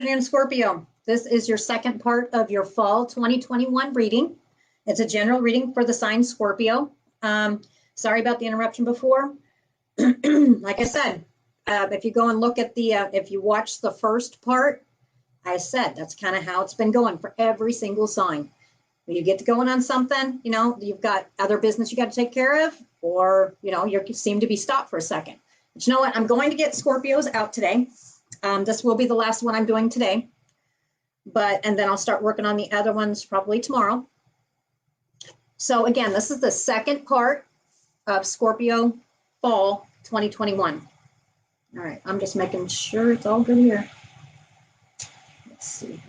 afternoon, Scorpio. This is your second part of your fall 2021 reading. It's a general reading for the sign Scorpio. Sorry about the interruption before. Like I said, if you go and look at the, if you watch the first part, I said that's kind of how it's been going for every single sign. When you get to going on something, you know, you've got other business you got to take care of, or, you know, you seem to be stopped for a second. But you know what? I'm going to get Scorpios out today. This will be the last one I'm doing today, and then I'll start working on the other ones probably tomorrow. So again, this is the second part of Scorpio Fall 2021. All right, I'm just making sure it's all good here. Let's see.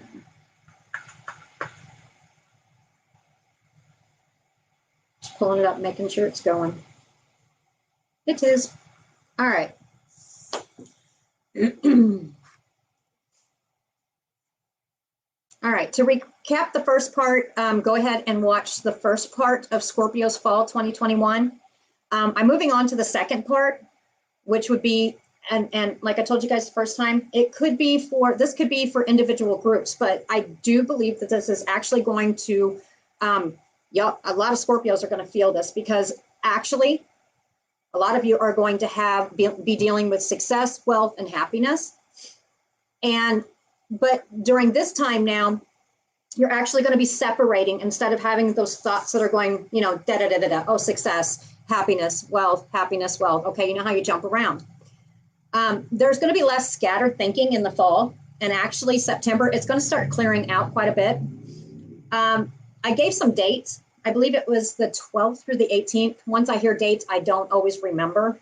Just pulling it up, making sure it's going. It is. All right. All right, to recap the first part, go ahead and watch the first part of Scorpio's Fall 2021. I'm moving on to the second part, which would be, and like I told you guys the first time, this could be for individual groups, but I do believe that this is actually going to, yeah, a lot of Scorpios are going to feel this, because actually a lot of you are going to be dealing with success, wealth, and happiness. But during this time now, you're actually going to be separating, instead of having those thoughts that are going, you know, da-da-da-da-da, oh, success, happiness, wealth. Okay, you know how you jump around. There's going to be less scattered thinking in the fall, and actually September, it's going to start clearing out quite a bit. I gave some dates. I believe it was the 12th through the 18th. Once I hear dates, I don't always remember.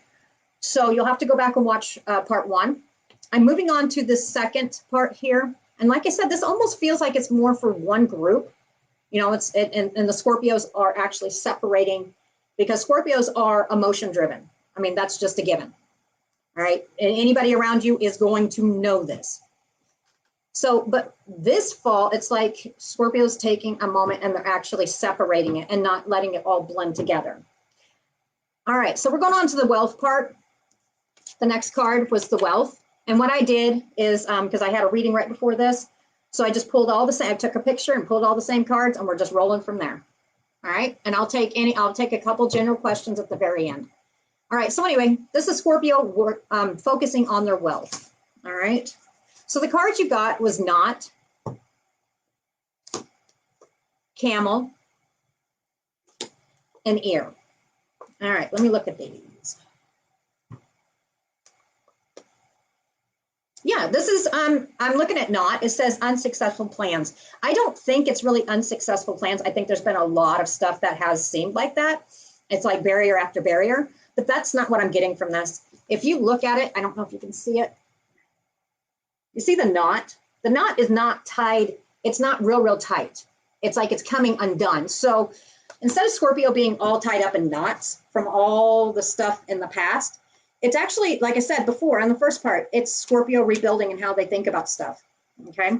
So you'll have to go back and watch part one. I'm moving on to the second part here. And like I said, this almost feels like it's more for one group. You know, and the Scorpios are actually separating, because Scorpios are emotion driven. I mean, that's just a given. All right. And anybody around you is going to know this. So, but this fall, it's like Scorpio's taking a moment and they're actually separating it and not letting it all blend together. All right. So we're going on to the wealth part. The next card was the wealth. And what I did is, because I had a reading right before this, so I just pulled all the same, I took a picture and pulled all the same cards, and we're just rolling from there. All right. And I'll take a couple general questions at the very end. All right. So anyway, this is Scorpio focusing on their wealth. All right. So the cards you got was Knot, Camel, and Ear. All right. Let me look at these. Yeah, this is, I'm looking at Knot. It says unsuccessful plans. I don't think it's really unsuccessful plans. I think there's been a lot of stuff that has seemed like that. It's like barrier after barrier, but that's not what I'm getting from this. If you look at it, I don't know if you can see it. You see the knot? The knot is not tied. It's not real tight. It's like it's coming undone. So instead of Scorpio being all tied up in knots from all the stuff in the past, it's actually, like I said before on the first part, it's Scorpio rebuilding and how they think about stuff, okay?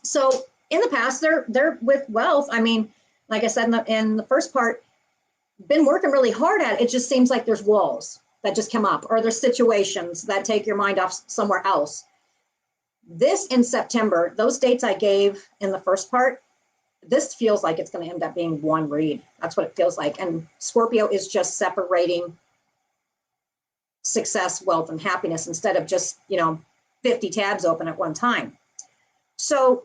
So in the past, they're with wealth. I mean, like I said in the first part, been working really hard at it. It just seems like there's walls that just come up, or there's situations that take your mind off somewhere else. This in September, those dates I gave in the first part, this feels like it's going to end up being one read. That's what it feels like. And Scorpio is just separating success, wealth, and happiness instead of just, you know, 50 tabs open at one time. So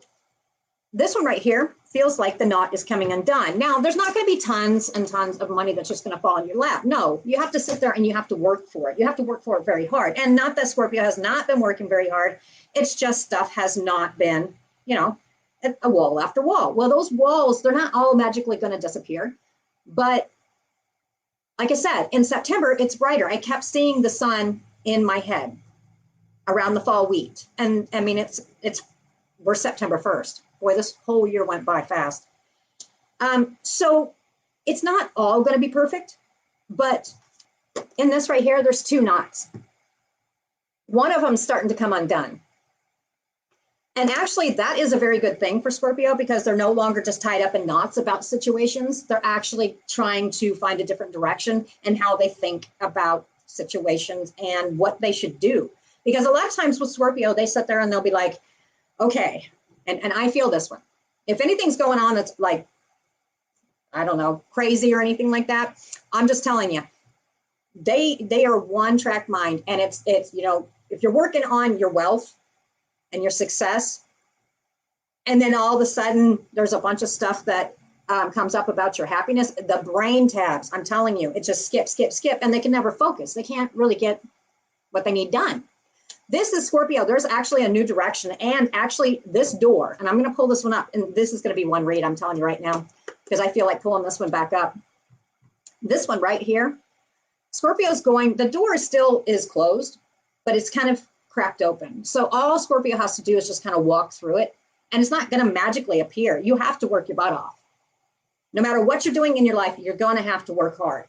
this one right here feels like the knot is coming undone. Now, there's not going to be tons and tons of money that's just going to fall in your lap. No, you have to sit there and you have to work for it. You have to work for it very hard. And not that Scorpio has not been working very hard. It's just stuff has not been, you know, a wall after wall. Well, those walls, they're not all magically going to disappear. But like I said, in September, it's brighter. I kept seeing the sun in my head around the fall wheat. And I mean, we're September 1st. Boy, this whole year went by fast. So it's not all going to be perfect, but in this right here, there's two knots. One of them starting to come undone. And actually, that is a very good thing for Scorpio, because they're no longer just tied up in knots about situations. They're actually trying to find a different direction and how they think about situations and what they should do. Because a lot of times with Scorpio, they sit there and they'll be like, Okay, and I feel this one. If anything's going on that's like, I don't know, crazy or anything like that, I'm just telling you, they are one track mind. And it's you know, if you're working on your wealth and your success, and then all of a sudden there's a bunch of stuff that comes up about your happiness, the brain tabs, I'm telling you, it just skip, and they can never focus. They can't really get what they need done. This is Scorpio. There's actually a new direction, and actually this door, and I'm going to pull this one up, and this is going to be one read, I'm telling you right now, because I feel like pulling this one back up. This one right here, Scorpio's going, the door still is closed, but it's kind of cracked open. So all Scorpio has to do is just kind of walk through it, and it's not going to magically appear. You have to work your butt off. No matter what you're doing in your life, you're going to have to work hard.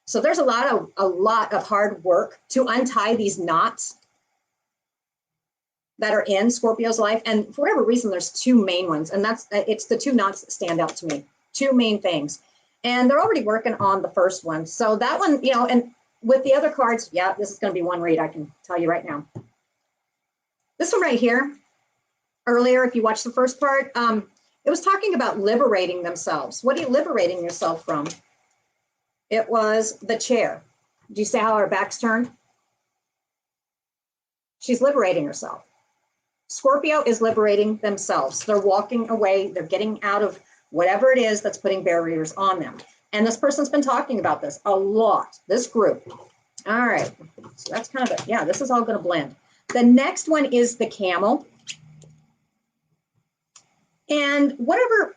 So there's a lot of hard work to untie these knots that are in Scorpio's life. And for whatever reason, there's two main ones, and it's the two knots that stand out to me, two main things. And they're already working on the first one. So that one, you know, and with the other cards, yeah, this is going to be one read, I can tell you right now. This one right here, earlier, if you watched the first part, it was talking about liberating themselves. What are you liberating yourself from? It was the chair. Do you see how her back's turned? She's liberating herself. Scorpio is liberating themselves. They're walking away. They're getting out of whatever it is that's putting barriers on them. And this person's been talking about this a lot, this group. All right, so that's kind of it. Yeah, this is all going to blend. The next one is the camel. And whatever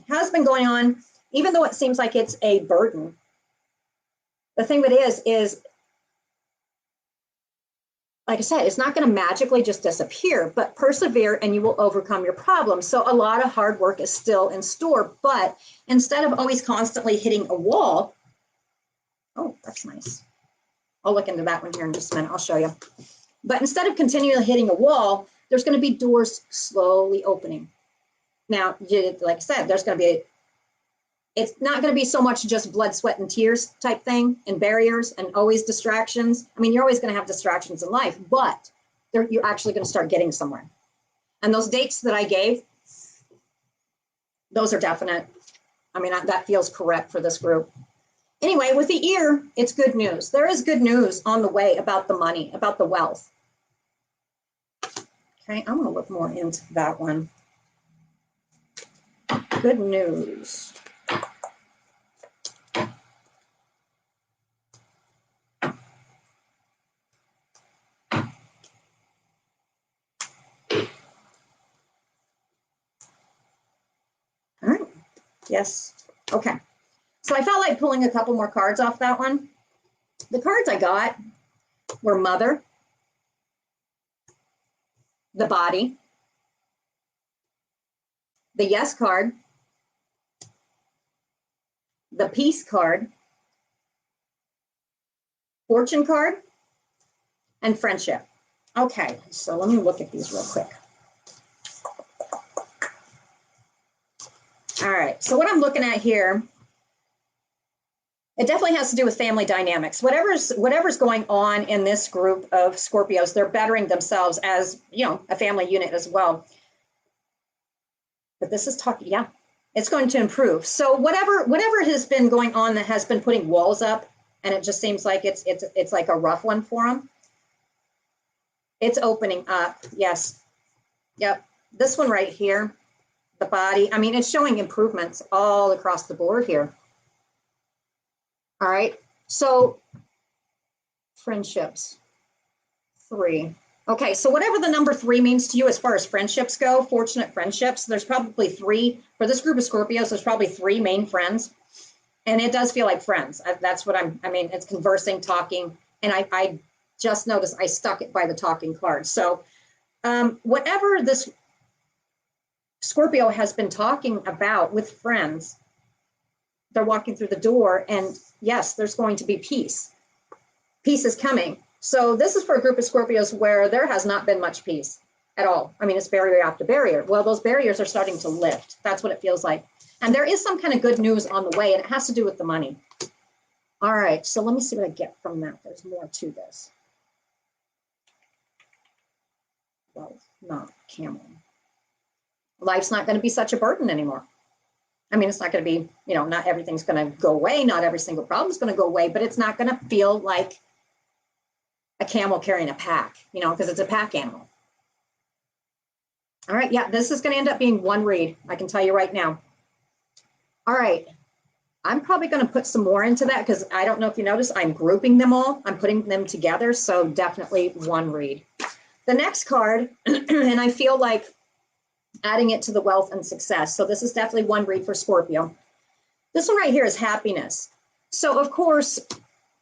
has been going on, even though it seems like it's a burden, the thing that is, like I said, it's not going to magically just disappear, but persevere and you will overcome your problems. So a lot of hard work is still in store, but instead of always constantly hitting a wall, oh, that's nice. I'll look into that one here in just a minute. I'll show you. But instead of continually hitting a wall, there's going to be doors slowly opening. Now, like I said, there's going to be, it's not going to be so much just blood, sweat, and tears type thing and barriers and always distractions. I mean, you're always going to have distractions in life, but you're actually going to start getting somewhere. And those dates that I gave, those are definite. I mean, that feels correct for this group. Anyway, with the ear, it's good news. There is good news on the way about the money, about the wealth. Okay, I'm going to look more into that one. Good news. All right. Yes. Okay. So I felt like pulling a couple more cards off that one. The cards I got were Mother, the Body, the Yes card, the Peace card, Fortune card, and Friendship. Okay, so let me look at these real quick. All right, so what I'm looking at here, it definitely has to do with family dynamics. Whatever's going on in this group of Scorpios, they're bettering themselves as, you know, a family unit as well. But this is talking, yeah, it's going to improve. So whatever has been going on that has been putting walls up, and it just seems like it's like a rough one for them. It's opening up. Yes. Yep. This one right here, the Body. I mean, it's showing improvements all across the board here. All right. So friendships, 3. Okay. So whatever the number 3 means to you as far as friendships go, fortunate friendships, there's probably 3 for this group of Scorpios. There's probably 3 main friends. And it does feel like friends. That's what I mean, it's conversing, talking. And I just noticed I stuck it by the talking card. So whatever this Scorpio has been talking about with friends, they're walking through the door, and yes, there's going to be peace. Peace is coming. So this is for a group of Scorpios where there has not been much peace at all. I mean, it's barrier after barrier. Well, those barriers are starting to lift. That's what it feels like. And there is some kind of good news on the way, and it has to do with the money. All right, so let me see what I get from that. There's more to this. Well, not camel. Life's not going to be such a burden anymore. I mean, it's not going to be, you know, not everything's going to go away. Not every single problem is going to go away, but it's not going to feel like a camel carrying a pack, you know, because it's a pack animal. All right. Yeah, this is going to end up being one read. I can tell you right now. All right. I'm probably going to put some more into that because I don't know if you noticed, I'm grouping them all. I'm putting them together. So definitely one read. The next card, and I feel like adding it to the wealth and success. So this is definitely one read for Scorpio. This one right here is happiness. So of course,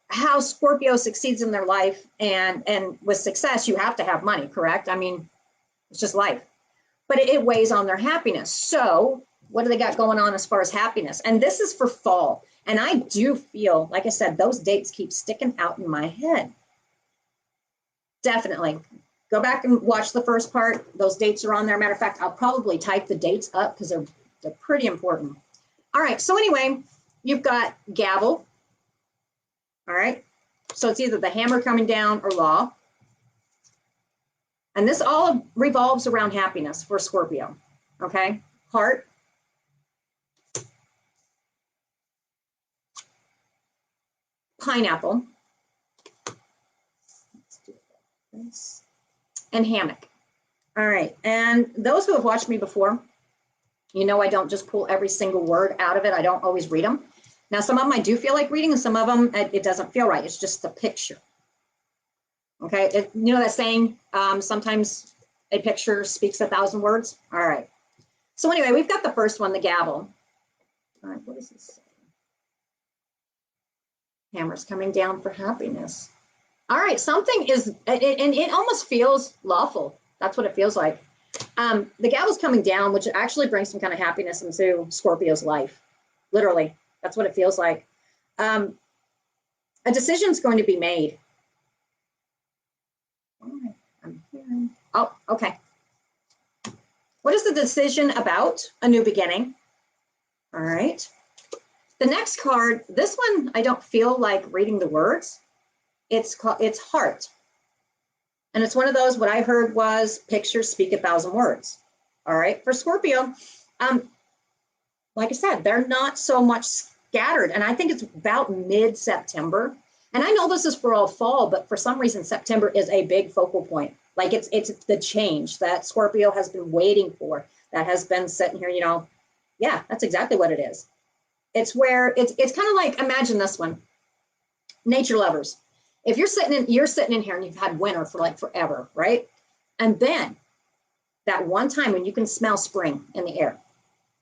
how Scorpio succeeds in their life and with success, you have to have money, correct? I mean, it's just life, but it weighs on their happiness. So what do they got going on as far as happiness? And this is for fall. And I do feel, like I said, those dates keep sticking out in my head. Definitely. Go back and watch the first part. Those dates are on there. Matter of fact, I'll probably type the dates up because they're pretty important. All right. So anyway, you've got gavel. All right. So it's either the hammer coming down or law. And this all revolves around happiness for Scorpio. Okay. Heart. Pineapple. Let's do this. And hammock. All right. And those who have watched me before, you know, I don't just pull every single word out of it. I don't always read them. Now, some of them I do feel like reading, and some of them it doesn't feel right. It's just the picture. Okay. You know that saying, sometimes a picture speaks 1,000 words. All right. So anyway, we've got the first one, the gavel. All right. What does this say? Hammer's coming down for happiness. All right. Something is, and it almost feels lawful. That's what it feels like. The gavel's coming down, which actually brings some kind of happiness into Scorpio's life. Literally, that's what it feels like. A decision's going to be made. I'm hearing. Oh, okay. What is the decision about? A new beginning. All right. The next card, this one, I don't feel like reading the words. It's heart. And it's one of those, what I heard was pictures speak 1,000 words. All right. For Scorpio, like I said, they're not so much scattered. And I think it's about mid-September. And I know this is for all fall, but for some reason, September is a big focal point. Like it's the change that Scorpio has been waiting for, that has been sitting here, you know. Yeah, that's exactly what it is. It's where it's kind of like, imagine this one. Nature lovers. If you're sitting in here and you've had winter for like forever, right? And then that one time when you can smell spring in the air,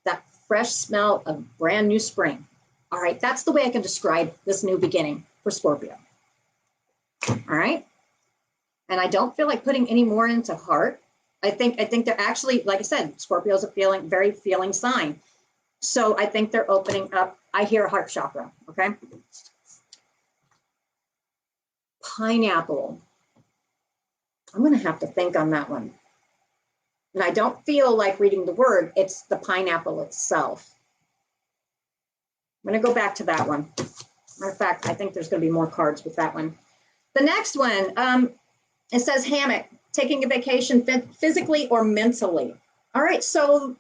that fresh smell of brand new spring. All right, that's the way I can describe this new beginning for Scorpio. All right. And I don't feel like putting any more into heart. I think they're actually, like I said, Scorpio's a very feeling sign. So I think they're opening up. I hear a heart chakra. Okay. Pineapple. I'm going to have to think on that one. And I don't feel like reading the word. It's the pineapple itself. I'm going to go back to that one. Matter of fact, I think there's going to be more cards with that one. The next one, it says hammock, taking a vacation physically or mentally. All right, so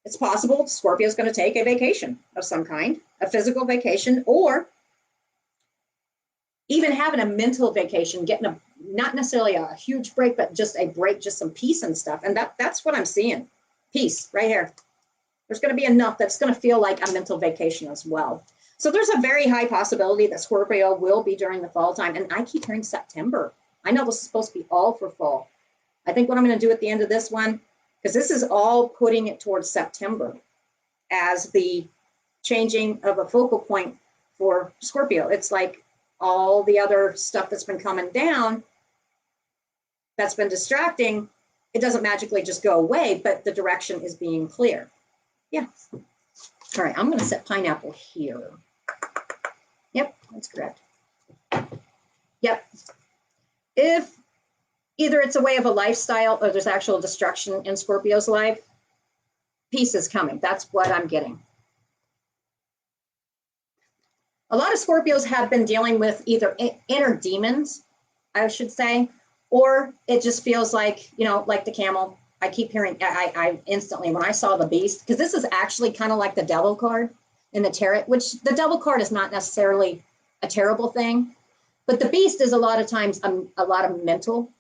it's possible Scorpio's going to take a vacation of some kind, a physical vacation, or even having a mental vacation, getting not necessarily a huge break, but just a break, just some peace and stuff. And that's what I'm seeing. Peace right here. There's going to be enough that's going to feel like a mental vacation as well. So there's a very high possibility that Scorpio will be during the fall time. And I keep hearing September. I know this is supposed to be all for fall. I think what I'm going to do at the end of this one, because this is all putting it towards September as the changing of a focal point for Scorpio. It's like all the other stuff that's been coming down, that's been distracting, it doesn't magically just go away, but the direction is being clear. Yeah. All right, I'm going to set pineapple here. Yep, that's correct. Yep. If either it's a way of a lifestyle or there's actual destruction in Scorpio's life, peace is coming. That's what I'm getting. A lot of Scorpios have been dealing with either inner demons, I should say, or it just feels like, you know, like the camel, I keep hearing, I instantly, when I saw the beast, because this is actually kind of like the devil card in the tarot, which the devil card is not necessarily a terrible thing, but the beast is a lot of times a lot of mental,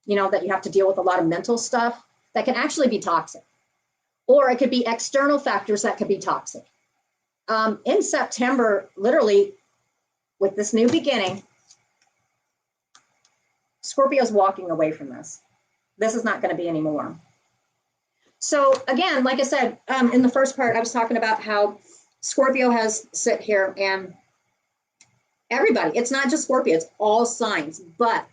you know, that you have to deal with a lot of mental stuff that can actually be toxic. Or it could be external factors that could be toxic. In September, literally, with this new beginning, Scorpio's walking away from this. This is not going to be anymore. So again, like I said, in the first part, I was talking about how Scorpio has sit here and everybody, it's not just Scorpio, it's all signs. But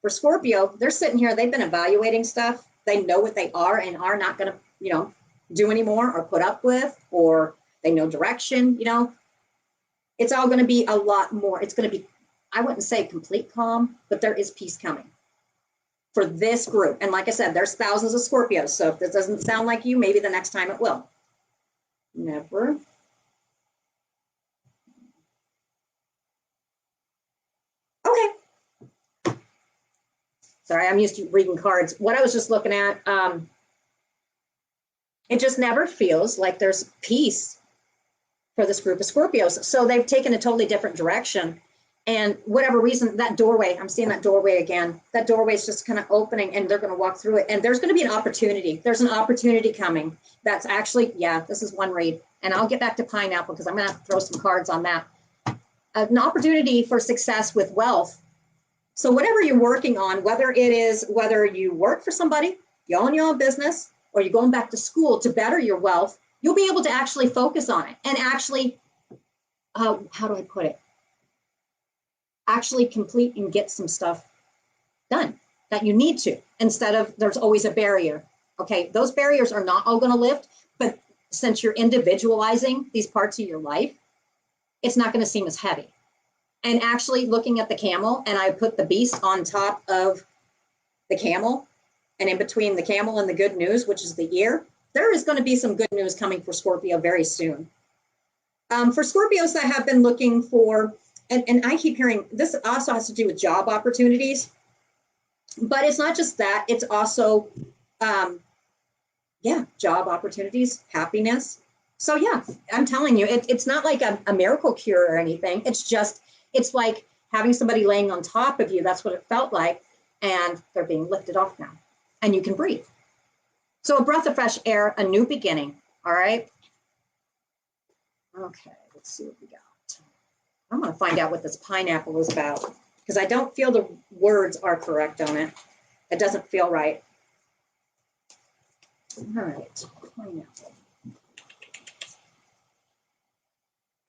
for Scorpio, they're sitting here, they've been evaluating stuff. They know what they are and are not going to, you know, do anymore or put up with, or they know direction, you know. It's all going to be a lot more. It's going to be, I wouldn't say complete calm, but there is peace coming for this group. And like I said, there's thousands of Scorpios. So if this doesn't sound like you, maybe the next time it will. Never. Okay. Sorry, I'm used to reading cards. What I was just looking at, it just never feels like there's peace for this group of Scorpios. So they've taken a totally different direction. And whatever reason, that doorway, I'm seeing that doorway again. That doorway is just kind of opening and they're going to walk through it. And there's going to be an opportunity. There's an opportunity coming. That's actually, yeah, this is one read. And I'll get back to pineapple because I'm going to throw some cards on that. An opportunity for success with wealth. So whatever you're working on, whether you work for somebody, you own your own business, or you're going back to school to better your wealth, you'll be able to actually focus on it and actually, how do I put it? Actually complete and get some stuff done that you need to, instead of there's always a barrier. Okay, those barriers are not all going to lift, but since you're individualizing these parts of your life, it's not going to seem as heavy. And actually looking at the camel, and I put the beast on top of the camel, and in between the camel and the good news, which is the ear, there is going to be some good news coming for Scorpio very soon. For Scorpios that have been looking for, and I keep hearing, this also has to do with job opportunities, but it's not just that, it's also, yeah, job opportunities, happiness. So yeah, I'm telling you, it's not like a miracle cure or anything. It's just, it's like having somebody laying on top of you. That's what it felt like. And they're being lifted off now and you can breathe. So a breath of fresh air, a new beginning. All right. Okay, let's see what we got. I'm going to find out what this pineapple is about because I don't feel the words are correct on it. It doesn't feel right. All right, pineapple.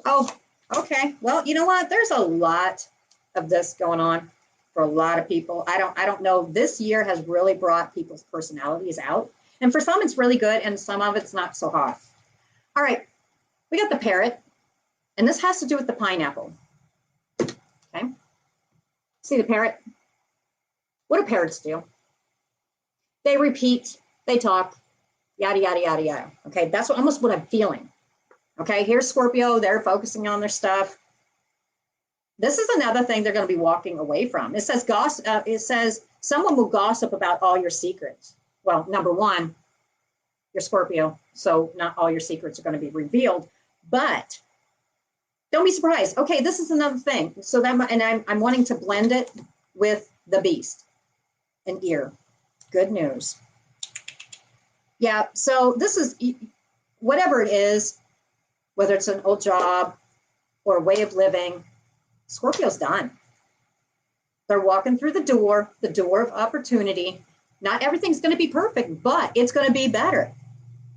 Oh, okay. Well, you know what? There's a lot of this going on for a lot of people. I don't know. This year has really brought people's personalities out. And for some, it's really good. And some of it's not so hot. All right. We got the parrot. And this has to do with the pineapple. Okay. See the parrot? What do parrots do? They repeat. They talk. Yada, yada, yada, yada. Okay. That's almost what I'm feeling. Okay, here's Scorpio, they're focusing on their stuff. This is another thing they're going to be walking away from. It says gossip, it says someone will gossip about all your secrets. Well, number one, you're Scorpio, so not all your secrets are going to be revealed, but don't be surprised. Okay, this is another thing. So that, and I'm wanting to blend it with the beast, an ear. Good news. Yeah, so this is, whatever it is, whether it's an old job or a way of living, Scorpio's done. They're walking through the door of opportunity. Not everything's going to be perfect, but it's going to be better.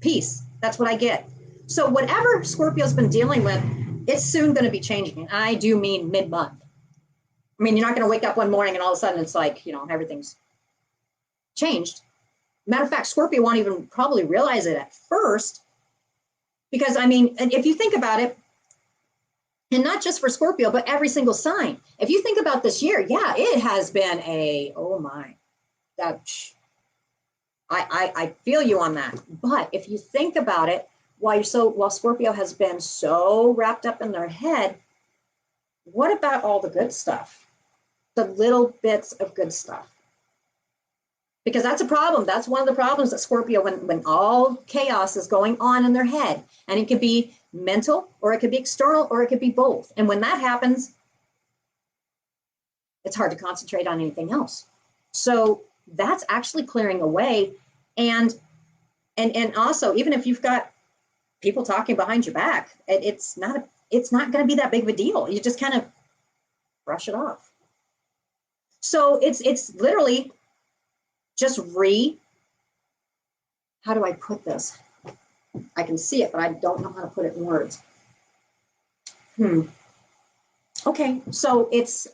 Peace. That's what I get. So whatever Scorpio's been dealing with, it's soon going to be changing. And I do mean mid-month. I mean, you're not going to wake up one morning and all of a sudden it's like, you know, everything's changed. Matter of fact, Scorpio won't even probably realize it at first. Because, I mean, and if you think about it, and not just for Scorpio, but every single sign. If you think about this year, yeah, it has been a, oh my, I feel you on that. But if you think about it, while Scorpio has been so wrapped up in their head, what about all the good stuff? The little bits of good stuff. because that's a problem. That's one of the problems that Scorpio, when all chaos is going on in their head, and it could be mental, or it could be external, or it could be both. And when that happens, it's hard to concentrate on anything else. So that's actually clearing away. And also, even if you've got people talking behind your back, it's not going to be that big of a deal. You just kind of brush it off. So it's literally just how do I put this? I can see it, but I don't know how to put it in words. Okay, so it's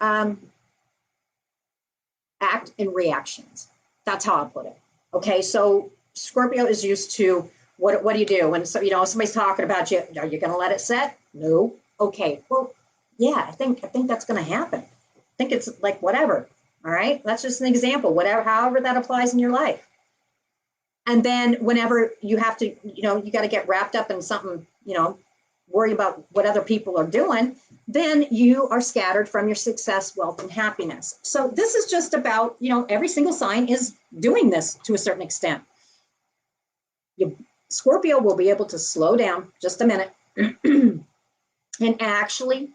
act and reactions. That's how I put it. Okay, so Scorpio is used to what do you do when somebody's talking about you? Are you going to let it set? No. Okay. Well, yeah, I think that's going to happen. I think it's like whatever. All right. That's just an example. However that applies in your life. And then whenever you have to, you got to get wrapped up in something, worry about what other people are doing, then you are scattered from your success, wealth, and happiness. So this is just about, every single sign is doing this to a certain extent. Scorpio will be able to slow down just a minute and actually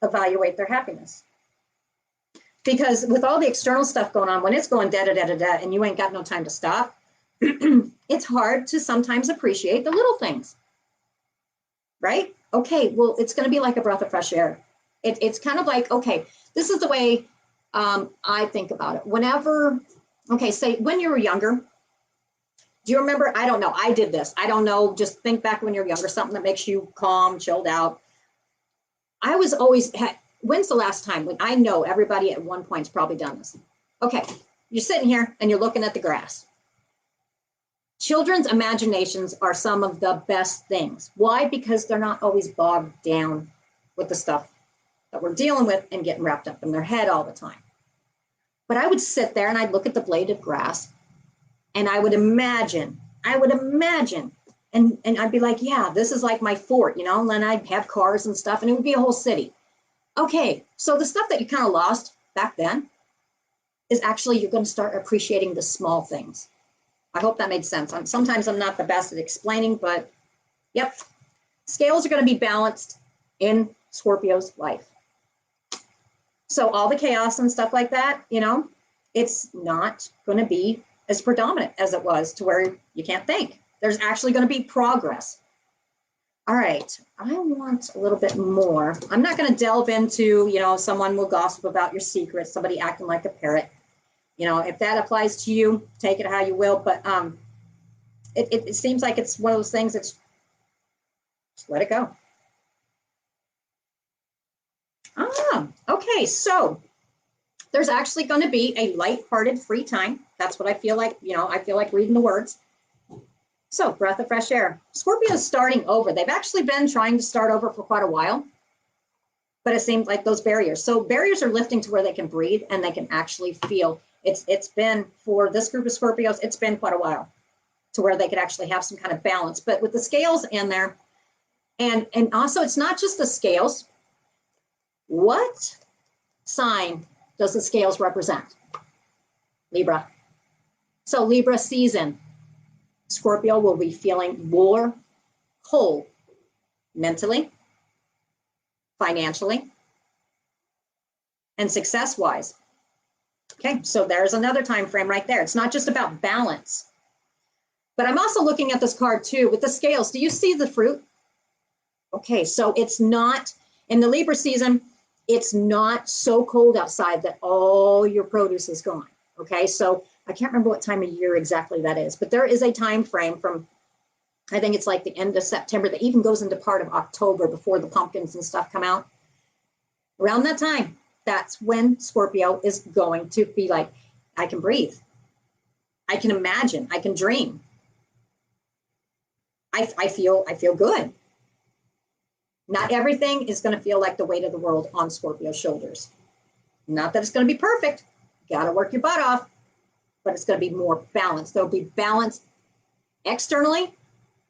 evaluate their happiness. Because with all the external stuff going on, when it's going da-da-da-da-da and you ain't got no time to stop, it's hard to sometimes appreciate the little things, right? Okay, well, it's going to be like a breath of fresh air. It's kind of like, okay, this is the way I think about it. Whenever, okay, say when you were younger, do you remember? I don't know. I did this. I don't know. Just think back when you're younger, something that makes you calm, chilled out. I was always, when's the last time? When I know everybody at one point's probably done this. Okay, you're sitting here and you're looking at the grass. Children's imaginations are some of the best things. Why? Because they're not always bogged down with the stuff that we're dealing with and getting wrapped up in their head all the time. But I would sit there and I'd look at the blade of grass and I would imagine, and I'd be like, yeah, this is like my fort, and then I'd have cars and stuff and it would be a whole city. Okay, so the stuff that you kind of lost back then is actually, you're going to start appreciating the small things. I hope that made sense. Sometimes I'm not the best at explaining, but yep, scales are going to be balanced in Scorpio's life. So all the chaos and stuff like that, it's not going to be as predominant as it was to where you can't think. There's actually going to be progress. All right, I want a little bit more. I'm not going to delve into, someone will gossip about your secrets, somebody acting like a parrot. If that applies to you, take it how you will. But it seems like it's one of those things that's just let it go. Okay, so there's actually going to be a lighthearted free time. That's what I feel like. I feel like reading the words. So breath of fresh air. Scorpio is starting over. They've actually been trying to start over for quite a while, but it seems like those barriers. So barriers are lifting to where they can breathe and they can actually feel. It's been, for this group of Scorpios, it's been quite a while to where they could actually have some kind of balance. But with the scales in there, and also it's not just the scales. What sign does the scales represent? Libra. So Libra season, Scorpio will be feeling more whole mentally, financially, and success-wise. Okay, so there's another time frame right there. It's not just about balance. But I'm also looking at this card too with the scales. Do you see the fruit? Okay, so it's not, in the Libra season, it's not so cold outside that all your produce is gone. Okay, so I can't remember what time of year exactly that is, but there is a time frame from, I think it's like the end of September that even goes into part of October before the pumpkins and stuff come out. Around that time, that's when Scorpio is going to be like, I can breathe. I can imagine. I can dream. I feel good. Not everything is going to feel like the weight of the world on Scorpio's shoulders. Not that it's going to be perfect. You got to work your butt off, but it's going to be more balanced. There'll be balance externally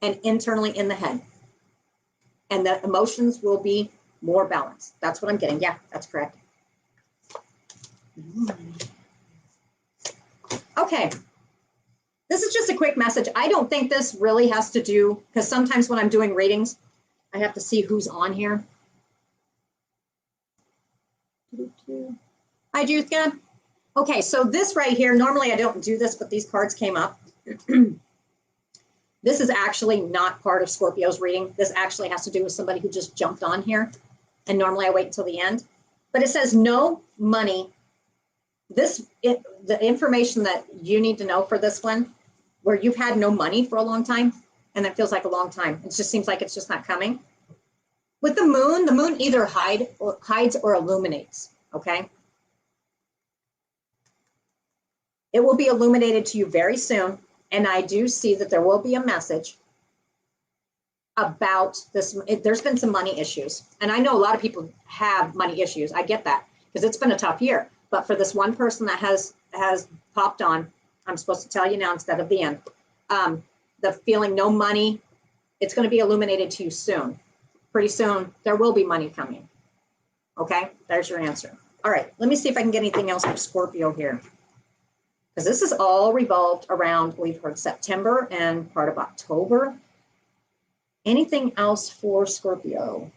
and internally in the head. And the emotions will be more balanced. That's what I'm getting. Yeah, that's correct. Okay. This is just a quick message. I don't think this really has to do, because sometimes when I'm doing readings, I have to see who's on here. Hi, Juthka. Okay, so this right here, normally I don't do this, but these cards came up. This is actually not part of Scorpio's reading. This actually has to do with somebody who just jumped on here. And normally I wait until the end. But it says no money. The information that you need to know for this one, where you've had no money for a long time, and that feels like a long time. It just seems like it's just not coming. With the moon either hides or illuminates, okay? It will be illuminated to you very soon, and I do see that there will be a message about this. There's been some money issues, and I know a lot of people have money issues. I get that, because it's been a tough year. But for this one person that has popped on, I'm supposed to tell you now instead of the end. The feeling no money, it's going to be illuminated to you soon. Pretty soon, there will be money coming. Okay, there's your answer. All right, let me see if I can get anything else for Scorpio here. Because this is all revolved around, we've heard September and part of October. Anything else for Scorpio?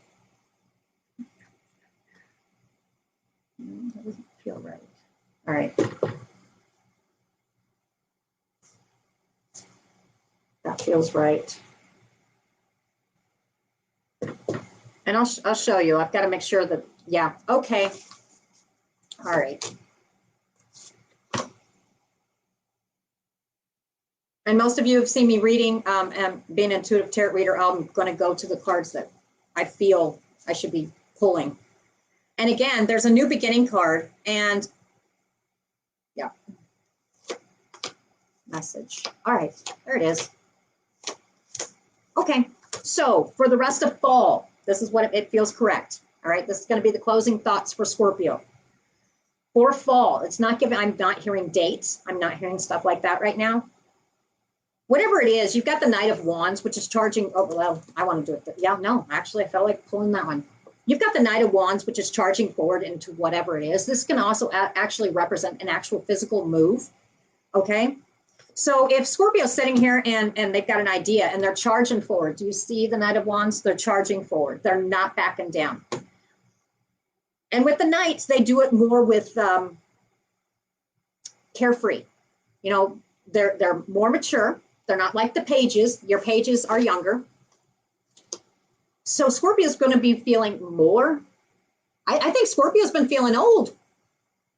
That doesn't feel right. All right. That feels right. And I'll show you. I've got to make sure that, yeah, okay. All right. And most of you have seen me reading and being an intuitive tarot reader. I'm going to go to the cards that I feel I should be pulling. And again, there's a new beginning card, and yeah, message. All right, there it is. Okay, so for the rest of fall, this is what it feels correct. All right, this is going to be the closing thoughts for Scorpio. For fall, it's not given, I'm not hearing dates. I'm not hearing stuff like that right now. Whatever it is, you've got the Knight of Wands, which is charging, oh, well, I want to do it. Yeah, no, actually, I felt like pulling that one. You've got the Knight of Wands, which is charging forward into whatever it is. This can also actually represent an actual physical move, okay? So if Scorpio's sitting here and they've got an idea and they're charging forward, do you see the Knight of Wands? They're charging forward. They're not backing down. And with the Knights, they do it more with carefree. You know, they're more mature. They're not like the pages. Your pages are younger. So Scorpio's going to be feeling more. I think Scorpio's been feeling old.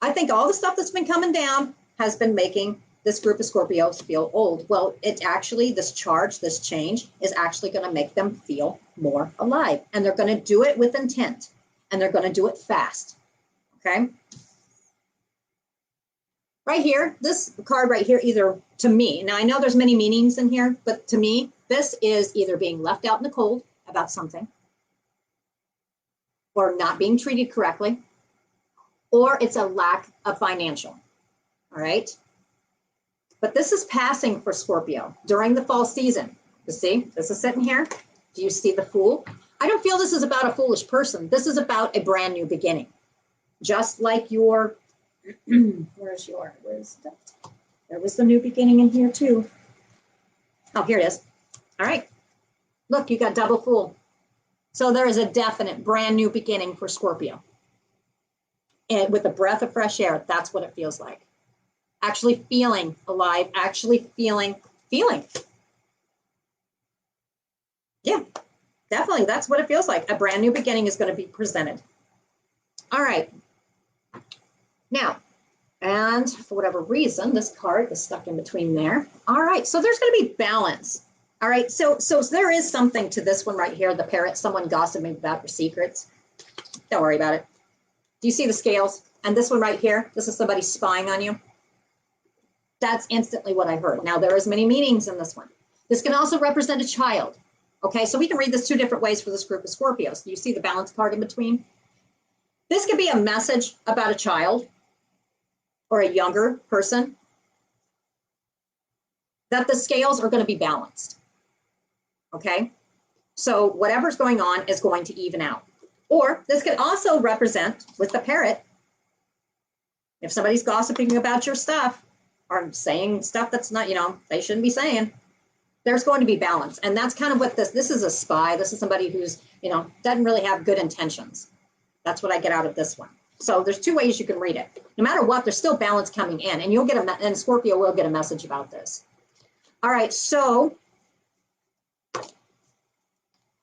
I think all the stuff that's been coming down has been making this group of Scorpios feel old. Well, it actually, this charge, this change is actually going to make them feel more alive. And they're going to do it with intent. And they're going to do it fast. Okay? Right here, this card right here, either to me, now I know there's many meanings in here, but to me, this is either being left out in the cold about something, or not being treated correctly, or it's a lack of financial, all right? But this is passing for Scorpio during the fall season. You see, this is sitting here. Do you see the Fool? I don't feel this is about a foolish person. This is about a brand new beginning. Just like your, where's your wisdom? There was the new beginning in here too. Oh, here it is. All right. Look, you got double Fool. So there is a definite brand new beginning for Scorpio. And with a breath of fresh air, that's what it feels like. Actually feeling alive, actually feeling. Yeah, definitely. That's what it feels like. A brand new beginning is going to be presented. All right. Now, and for whatever reason, this card is stuck in between there. All right. So there's going to be balance. All right, so there is something to this one right here, the parrot, someone gossiping about your secrets. Don't worry about it. Do you see the scales? And this one right here, this is somebody spying on you. That's instantly what I heard. Now, there is many meanings in this one. This can also represent a child. Okay, so we can read this two different ways for this group of Scorpios. Do you see the balance part in between? This could be a message about a child or a younger person, that the scales are going to be balanced. Okay, so whatever's going on is going to even out. Or this could also represent, with the parrot, if somebody's gossiping about your stuff, are saying stuff that's not, they shouldn't be saying. There's going to be balance. And that's kind of what this is a spy. This is somebody who's, doesn't really have good intentions. That's what I get out of this one. So there's two ways you can read it. No matter what, there's still balance coming in, and you'll get and Scorpio will get a message about this. All right, so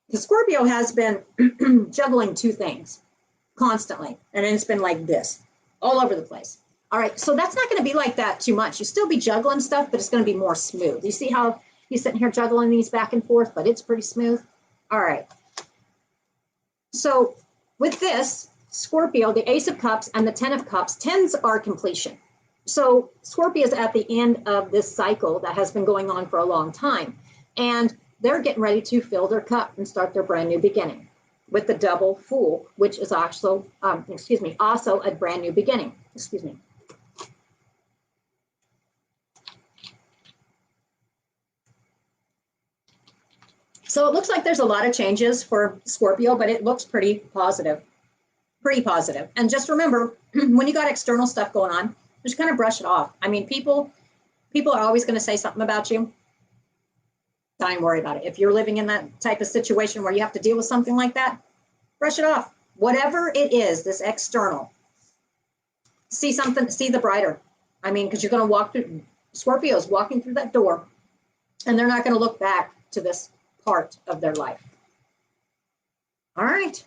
the Scorpio has been juggling two things constantly, and it's been like this all over the place. All right, so that's not going to be like that too much. You still be juggling stuff, but it's going to be more smooth. You see how he's sitting here juggling these back and forth, but it's pretty smooth. All right. So with this, Scorpio, the Ace of Cups and the 10 of Cups, 10s are completion. So Scorpio is at the end of this cycle that has been going on for a long time. And they're getting ready to fill their cup and start their brand new beginning with the double Fool, which is also, also a brand new beginning. Excuse me. So it looks like there's a lot of changes for Scorpio, but it looks pretty positive. Pretty positive. And just remember, when you got external stuff going on, just kind of brush it off. I mean, people are always going to say something about you. Don't even worry about it. If you're living in that type of situation where you have to deal with something like that, brush it off. Whatever it is, this external, see the brighter. I mean, because you're going to walk through, Scorpio's walking through that door, and they're not going to look back to this part of their life. All right.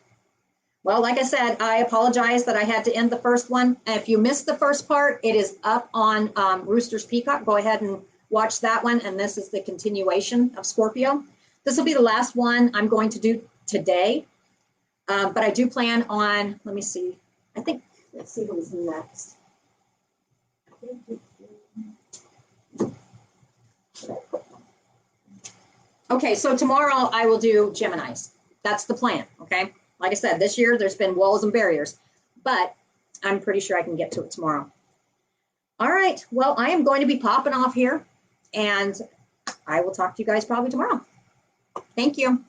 Well, like I said, I apologize that I had to end the first one. If you missed the first part, it is up on Rooster's Peacock. Go ahead and watch that one. And this is the continuation of Scorpio. This will be the last one I'm going to do today. But I do plan on, let me see. Let's see who's next. Okay, so tomorrow I will do Geminis. That's the plan, okay? Like I said, this year there's been walls and barriers, but I'm pretty sure I can get to it tomorrow. All right, well, I am going to be popping off here, and I will talk to you guys probably tomorrow. Thank you.